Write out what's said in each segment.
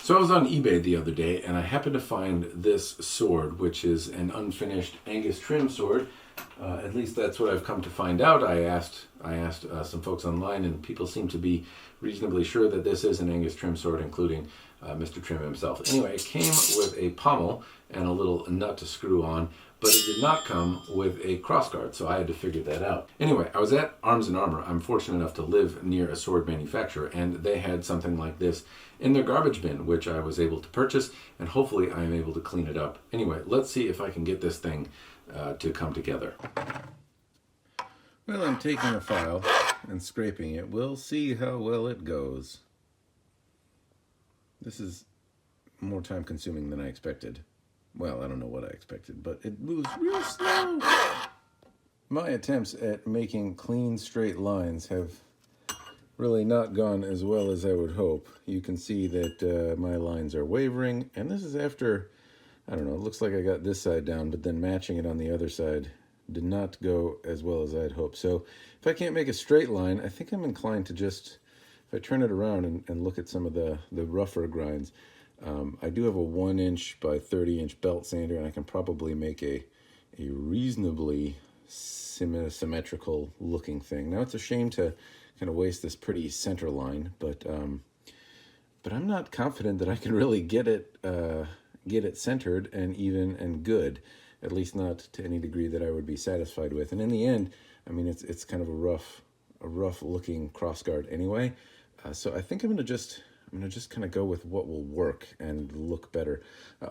So I was on eBay the other day, and I happened to find this sword, which is an unfinished Angus trim sword. At least that's what I've come to find out. I asked some folks online, and people seem to be reasonably sure that this is an Angus trim sword, including Mr. Trim himself. Anyway, it came with a pommel and a little nut to screw on, but it did not come with a crossguard, so I had to figure that out. Anyway, I was at Arms and Armor. I'm fortunate enough to live near a sword manufacturer, and they had something like this in their garbage bin, which I was able to purchase, and hopefully I am able to clean it up. Anyway, let's see if I can get this thing to come together. Well, I'm taking a file and scraping it. We'll see how well it goes. This is more time consuming than I expected. Well, I don't know what I expected, but it moves real slow. My attempts at making clean, straight lines have really not gone as well as I would hope. You can see that my lines are wavering, and this is after, I don't know, it looks like I got this side down, but then matching it on the other side did not go as well as I'd hoped. So if I can't make a straight line, I think I'm inclined to just, if I turn it around and look at some of the rougher grinds, I do have a 1" by 30" belt sander, and I can probably make a reasonably symmetrical looking thing. Now it's a shame to kind of waste this pretty center line, but I'm not confident that I can really get it centered and even and good, at least not to any degree that I would be satisfied with. And in the end, I mean, it's kind of a rough looking crossguard anyway. So I think I'm gonna just kind of go with what will work and look better.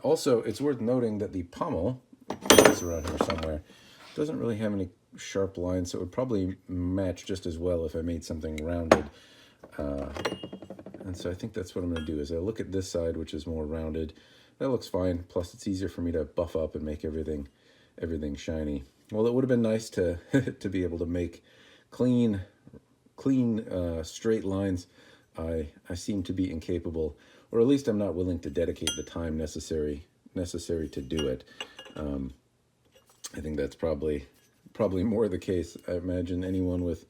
Also, it's worth noting that the pommel, it's around here somewhere, doesn't really have any sharp lines, so it would probably match just as well if I made something rounded. And so I think that's what I'm going to do, is I look at this side, which is more rounded. That looks fine, plus it's easier for me to buff up and make everything shiny. Well, it would have been nice to to be able to make clean straight lines. I seem to be incapable, or at least I'm not willing to dedicate the time necessary to do it. I think that's probably more the case. I imagine anyone with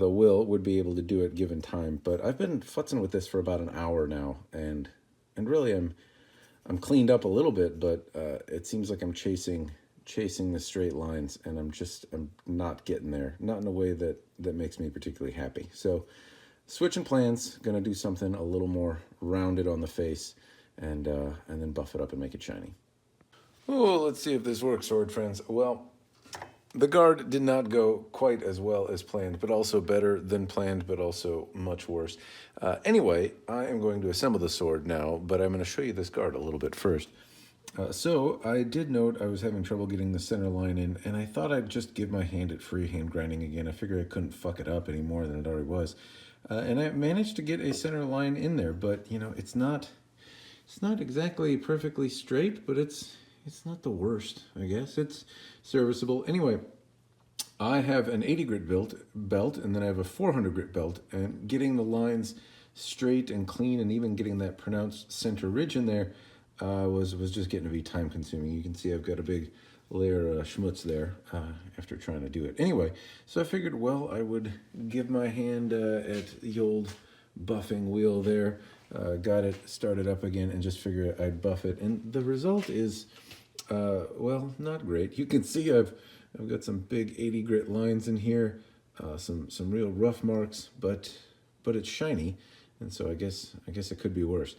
a will would be able to do it given time. But I've been futzing with this for about an hour now, and really I'm cleaned up a little bit, but it seems like I'm chasing the straight lines, and I'm not getting there, not in a way that makes me particularly happy. So switching plans, gonna do something a little more rounded on the face, and then buff it up and make it shiny. Oh, let's see if this works, sword friends. Well, the guard did not go quite as well as planned, but also better than planned, but also much worse. Anyway, I am going to assemble the sword now, but I'm going to show you this guard a little bit first. So I did note I was having trouble getting the center line in, and I thought I'd just give my hand at freehand grinding again. I figured I couldn't fuck it up any more than it already was. And I managed to get a center line in there, but you know, it's not exactly perfectly straight, but it's not the worst, I guess. It's serviceable. Anyway, I have an 80 grit belt, and then I have a 400 grit belt, and getting the lines straight and clean, and even getting that pronounced center ridge in there was just getting to be time consuming. You can see I've got a big layer of schmutz there after trying to do it. Anyway, so I figured, well, I would give my hand at the old buffing wheel there, got it started up again, and just figured I'd buff it. And the result is, well, not great. You can see I've got some big 80 grit lines in here, some real rough marks, but it's shiny, and so I guess it could be worse.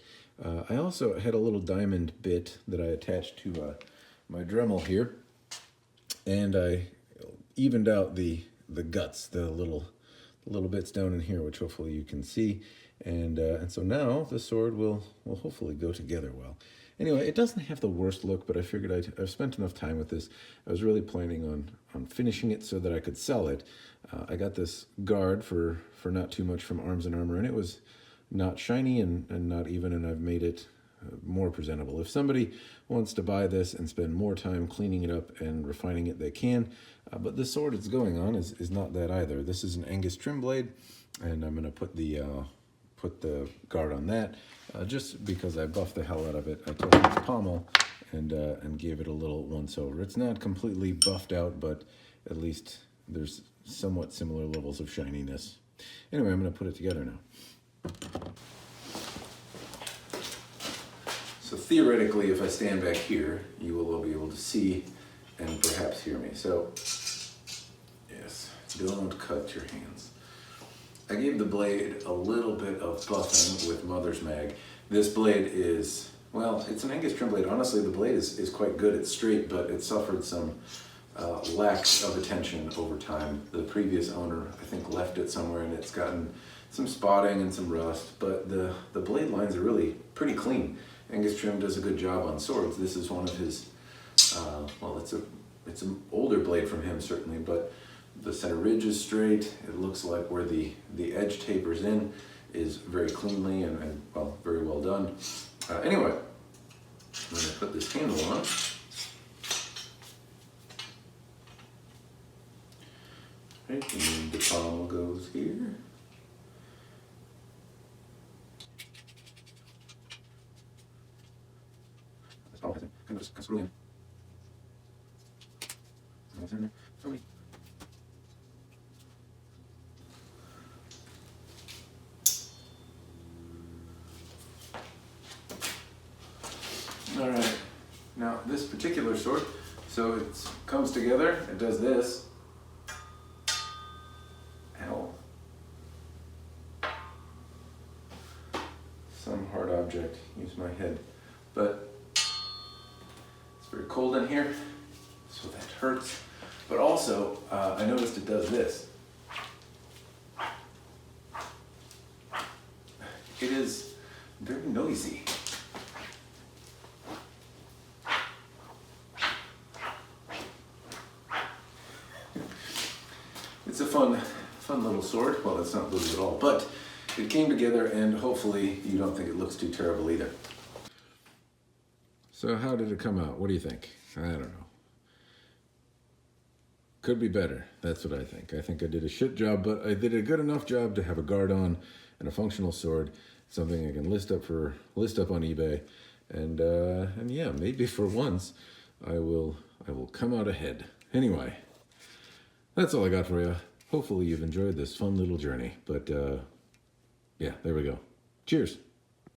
I also had a little diamond bit that I attached to my Dremel here, and I evened out the guts, the little bits down in here, which hopefully you can see, and so now the sword will hopefully go together well. Anyway, it doesn't have the worst look, but I figured I've spent enough time with this. I was really planning on finishing it so that I could sell it. I got this guard for not too much from Arms and Armor, and it was not shiny and not even, and I've made it more presentable. If somebody wants to buy this and spend more time cleaning it up and refining it, they can. But the sword it's going on is not that either. This is an Angus trim blade, and I'm going to put the guard on that just because I buffed the hell out of it. I took its pommel and gave it a little once over. It's not completely buffed out, but at least there's somewhat similar levels of shininess. Anyway, I'm going to put it together now. So theoretically, if I stand back here, you will be able to see and perhaps hear me. So, yes, don't cut your hands. I gave the blade a little bit of buffing with Mother's Mag. This blade is, well, it's an Angus trim blade. Honestly, the blade is quite good. It's straight, but it suffered some lack of attention over time. The previous owner, I think, left it somewhere and it's gotten some spotting and some rust, but the blade lines are really pretty clean. Angus Trim does a good job on swords. This is one of his, well, it's an older blade from him certainly, but the center ridge is straight. It looks like where the edge tapers in is very cleanly and well, very well done. Anyway, I'm going to put this handle on. Right, and then the pommel goes here. Just screw in. All right. Now this particular sword, so it comes together. It does this. Ow. Some hard object. Use my head, but. Very cold in here, so that hurts. But also, I noticed it does this. It is very noisy. It's a fun little sword. Well, it's not little at all, but it came together, and hopefully you don't think it looks too terrible either. So how did it come out? What do you think? I don't know. Could be better. That's what I think. I think I did a shit job, but I did a good enough job to have a guard on and a functional sword. Something I can list up on eBay. And yeah, maybe for once I will come out ahead. Anyway, that's all I got for you. Hopefully you've enjoyed this fun little journey. But yeah, there we go. Cheers.